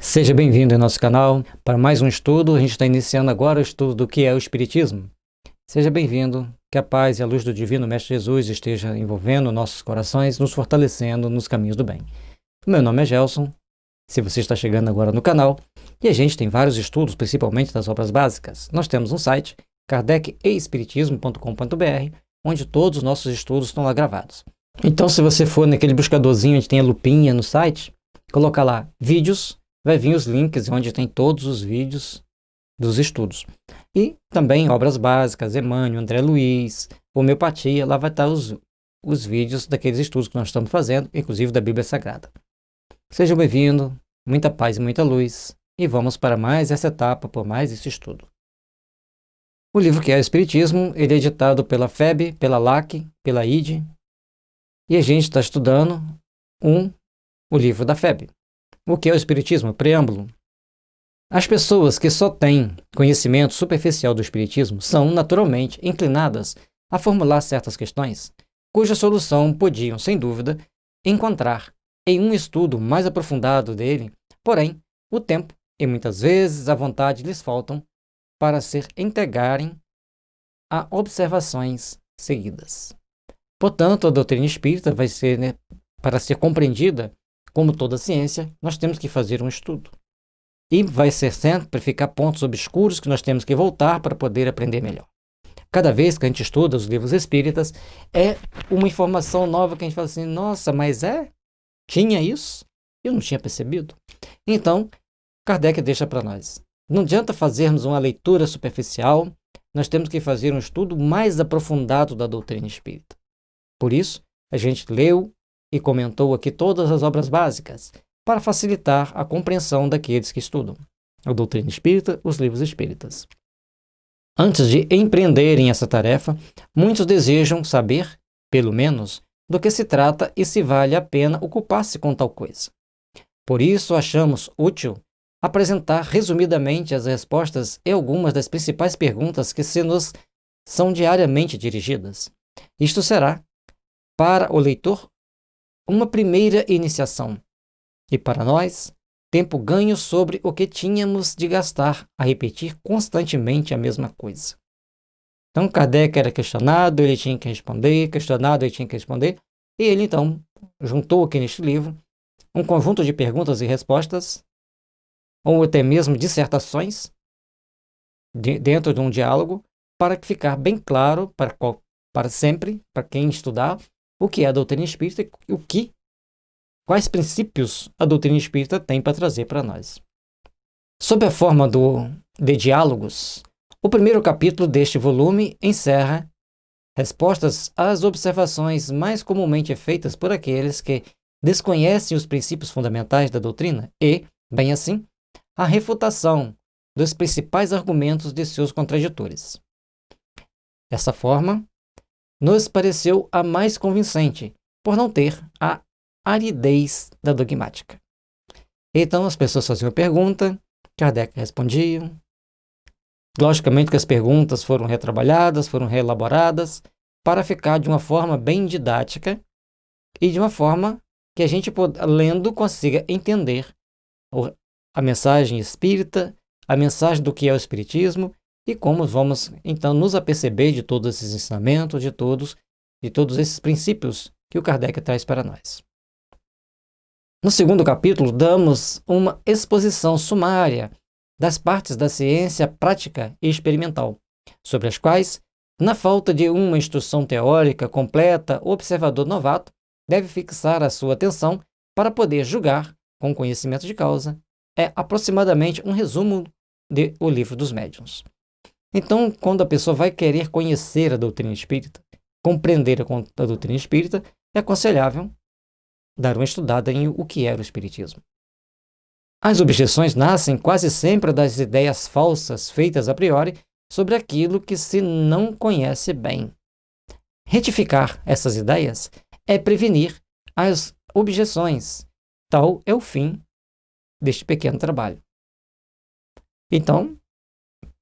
Seja bem-vindo ao nosso canal para mais um estudo. A gente está iniciando agora o estudo do que é o Espiritismo. Seja bem-vindo, que a paz e a luz do Divino Mestre Jesus esteja envolvendo nossos corações, nos fortalecendo nos caminhos do bem. Meu nome é Gelson, se você está chegando agora no canal, e a gente tem vários estudos, principalmente das obras básicas. Nós temos um site, kardecespiritismo.com.br, onde todos os nossos estudos estão lá gravados. Então, se você for naquele buscadorzinho onde tem a lupinha no site, colocar lá vídeos, vai vir os links onde tem todos os vídeos dos estudos. E também obras básicas, Emmanuel, André Luiz, homeopatia, lá vai estar os vídeos daqueles estudos que nós estamos fazendo, inclusive da Bíblia Sagrada. Seja bem-vindo, muita paz e muita luz, e vamos para mais essa etapa, por mais esse estudo. O livro que é o Espiritismo, ele é editado pela FEB, pela LAC, pela ID, e a gente está estudando o livro da FEB. O que é o Espiritismo? Preâmbulo. As pessoas que só têm conhecimento superficial do Espiritismo são, naturalmente, inclinadas a formular certas questões, cuja solução podiam, sem dúvida, encontrar em um estudo mais aprofundado dele, porém, o tempo e muitas vezes a vontade lhes faltam para se integrarem a observações seguidas. Portanto, a doutrina espírita vai ser, para ser compreendida, como toda ciência, nós temos que fazer um estudo. E vai ser sempre ficar pontos obscuros que nós temos que voltar para poder aprender melhor. Cada vez que a gente estuda os livros espíritas, é uma informação nova que a gente fala assim, nossa, mas tinha isso? Eu não tinha percebido. Então, Kardec deixa para nós. Não adianta fazermos uma leitura superficial, nós temos que fazer um estudo mais aprofundado da doutrina espírita. Por isso, a gente leu e comentou aqui todas as obras básicas, para facilitar a compreensão daqueles que estudam a doutrina espírita, os livros espíritas. Antes de empreenderem essa tarefa, muitos desejam saber, pelo menos, do que se trata e se vale a pena ocupar-se com tal coisa. Por isso, achamos útil apresentar resumidamente as respostas e algumas das principais perguntas que se nos são diariamente dirigidas. Isto será, para o leitor, uma primeira iniciação, e para nós, tempo ganho sobre o que tínhamos de gastar a repetir constantemente a mesma coisa. Então, Kardec era questionado, ele tinha que responder, questionado, ele tinha que responder, e ele então juntou aqui neste livro um conjunto de perguntas e respostas, ou até mesmo dissertações, dentro de um diálogo, para ficar bem claro para sempre, para quem estudar, o que é a doutrina espírita e quais princípios a doutrina espírita tem para trazer para nós. Sob a forma de diálogos, o primeiro capítulo deste volume encerra respostas às observações mais comumente feitas por aqueles que desconhecem os princípios fundamentais da doutrina e, bem assim, a refutação dos principais argumentos de seus contraditores. Dessa forma, nos pareceu a mais convincente, por não ter a aridez da dogmática. Então as pessoas faziam a pergunta, Kardec respondia. Logicamente que as perguntas foram retrabalhadas, foram reelaboradas, para ficar de uma forma bem didática e de uma forma que a gente, lendo, consiga entender a mensagem espírita, a mensagem do que é o Espiritismo, e como vamos, então, nos aperceber de todos esses ensinamentos, de todos esses princípios que o Kardec traz para nós. No segundo capítulo, damos uma exposição sumária das partes da ciência prática e experimental, sobre as quais, na falta de uma instrução teórica completa, o observador novato deve fixar a sua atenção para poder julgar, com conhecimento de causa, aproximadamente um resumo de O Livro dos Médiuns. Então, quando a pessoa vai querer conhecer a doutrina espírita, compreender a doutrina espírita, é aconselhável dar uma estudada em o que era o Espiritismo. As objeções nascem quase sempre das ideias falsas feitas a priori sobre aquilo que se não conhece bem. Retificar essas ideias é prevenir as objeções. Tal é o fim deste pequeno trabalho. Então,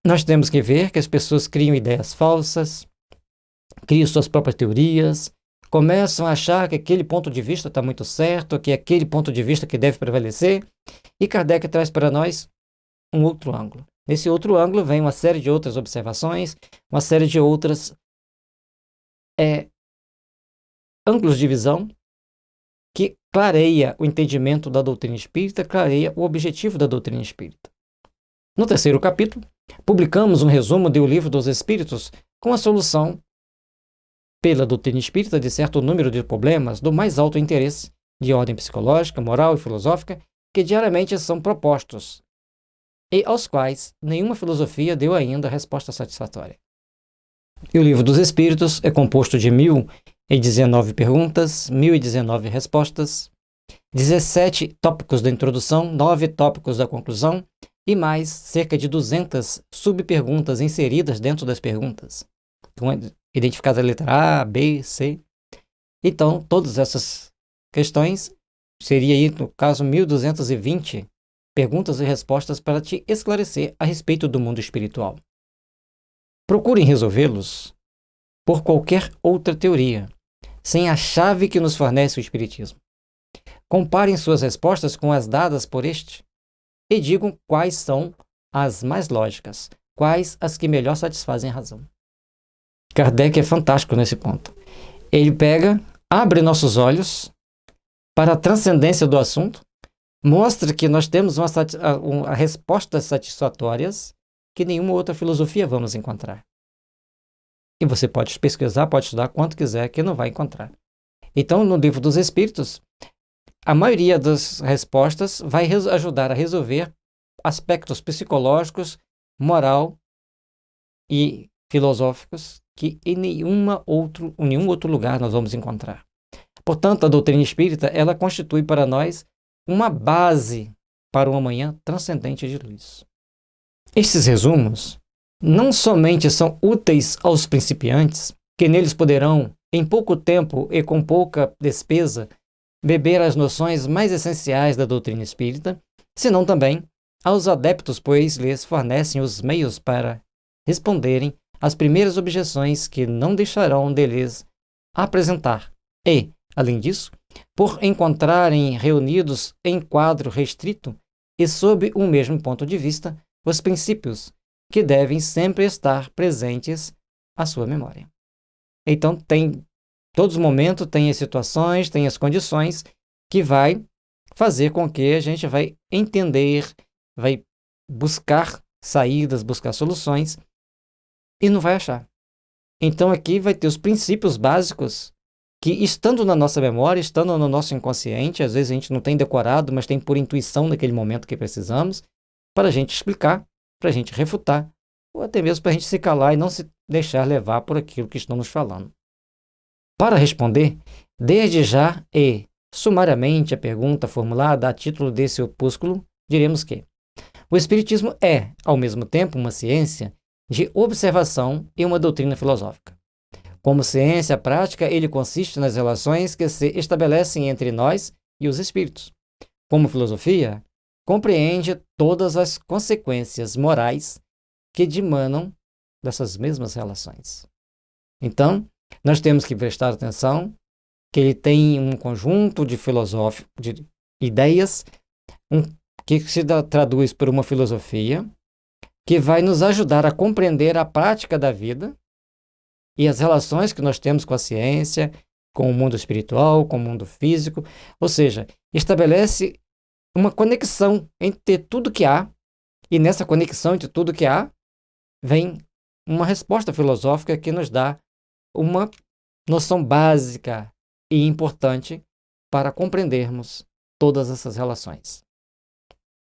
nós temos que ver que as pessoas criam ideias falsas, criam suas próprias teorias, começam a achar que aquele ponto de vista está muito certo, que é aquele ponto de vista que deve prevalecer, e Kardec traz para nós um outro ângulo. Nesse outro ângulo vem uma série de outras observações, uma série de outras ângulos de visão que clareia o entendimento da doutrina espírita, clareia o objetivo da doutrina espírita. No terceiro capítulo, publicamos um resumo do Livro dos Espíritos com a solução pela doutrina espírita de certo número de problemas do mais alto interesse, de ordem psicológica, moral e filosófica, que diariamente são propostos e aos quais nenhuma filosofia deu ainda resposta satisfatória. E o Livro dos Espíritos é composto de 1019 perguntas, 1019 respostas, 17 tópicos da introdução, 9 tópicos da conclusão e mais cerca de 200 subperguntas inseridas dentro das perguntas, identificadas a letra A, B, C. Então, todas essas questões seria aí, no caso, 1220 perguntas e respostas para te esclarecer a respeito do mundo espiritual. Procurem resolvê-los por qualquer outra teoria, sem a chave que nos fornece o Espiritismo. Comparem suas respostas com as dadas por este e digam quais são as mais lógicas, quais as que melhor satisfazem a razão. Kardec é fantástico nesse ponto. Ele abre nossos olhos para a transcendência do assunto, mostra que nós temos respostas satisfatórias que nenhuma outra filosofia vamos encontrar. E você pode pesquisar, pode estudar quanto quiser, que não vai encontrar. Então, no Livro dos Espíritos, a maioria das respostas vai ajudar a resolver aspectos psicológicos, moral e filosóficos que em nenhum outro lugar nós vamos encontrar. Portanto, a doutrina espírita, ela constitui para nós uma base para uma manhã transcendente de luz. Estes resumos não somente são úteis aos principiantes, que neles poderão, em pouco tempo e com pouca despesa, beber as noções mais essenciais da doutrina espírita, senão também aos adeptos, pois lhes fornecem os meios para responderem às primeiras objeções que não deixarão de lhes apresentar. E, além disso, por encontrarem reunidos em quadro restrito e sob o mesmo ponto de vista, os princípios que devem sempre estar presentes à sua memória. Então, todos os momentos tem as situações, tem as condições que vai fazer com que a gente vai entender, vai buscar saídas, buscar soluções e não vai achar. Então, aqui vai ter os princípios básicos que, estando na nossa memória, estando no nosso inconsciente, às vezes a gente não tem decorado, mas tem por intuição naquele momento que precisamos, para a gente explicar, para a gente refutar, ou até mesmo para a gente se calar e não se deixar levar por aquilo que estão nos falando. Para responder, desde já e sumariamente a pergunta formulada a título desse opúsculo, diremos que o Espiritismo é, ao mesmo tempo, uma ciência de observação e uma doutrina filosófica. Como ciência prática, ele consiste nas relações que se estabelecem entre nós e os espíritos. Como filosofia, compreende todas as consequências morais que dimanam dessas mesmas relações. Então, nós temos que prestar atenção que ele tem um conjunto de ideias que se traduz por uma filosofia que vai nos ajudar a compreender a prática da vida e as relações que nós temos com a ciência, com o mundo espiritual, com o mundo físico, ou seja, estabelece uma conexão entre tudo que há, e nessa conexão entre tudo que há, vem uma resposta filosófica que nos dá uma noção básica e importante para compreendermos todas essas relações.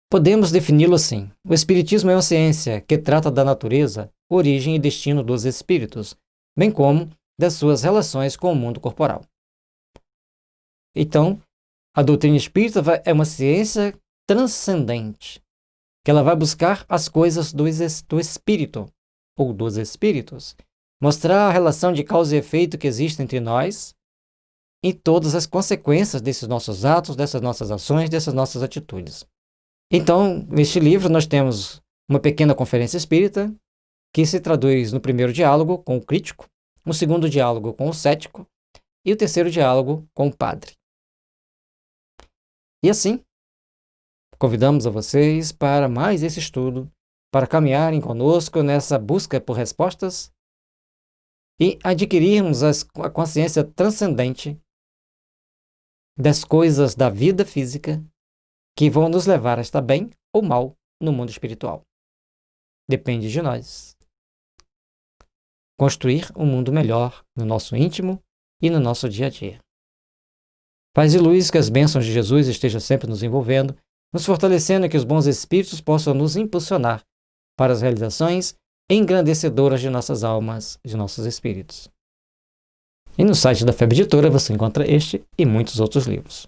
Podemos defini-lo assim: o Espiritismo é uma ciência que trata da natureza, origem e destino dos espíritos, bem como das suas relações com o mundo corporal. Então, a doutrina espírita é uma ciência transcendente, que ela vai buscar as coisas do espírito, ou dos espíritos, mostrar a relação de causa e efeito que existe entre nós e todas as consequências desses nossos atos, dessas nossas ações, dessas nossas atitudes. Então, neste livro, nós temos uma pequena conferência espírita, que se traduz no primeiro diálogo com o crítico, no segundo diálogo com o cético, E o terceiro diálogo com o Padre. E assim, convidamos a vocês para mais esse estudo, para caminharem conosco nessa busca por respostas e adquirirmos a consciência transcendente das coisas da vida física que vão nos levar a estar bem ou mal no mundo espiritual. Depende de nós construir um mundo melhor no nosso íntimo e no nosso dia a dia. Paz e luz, que as bênçãos de Jesus estejam sempre nos envolvendo, nos fortalecendo e que os bons espíritos possam nos impulsionar para as realizações engrandecedoras de nossas almas, de nossos espíritos. E no site da FEB Editora você encontra este e muitos outros livros.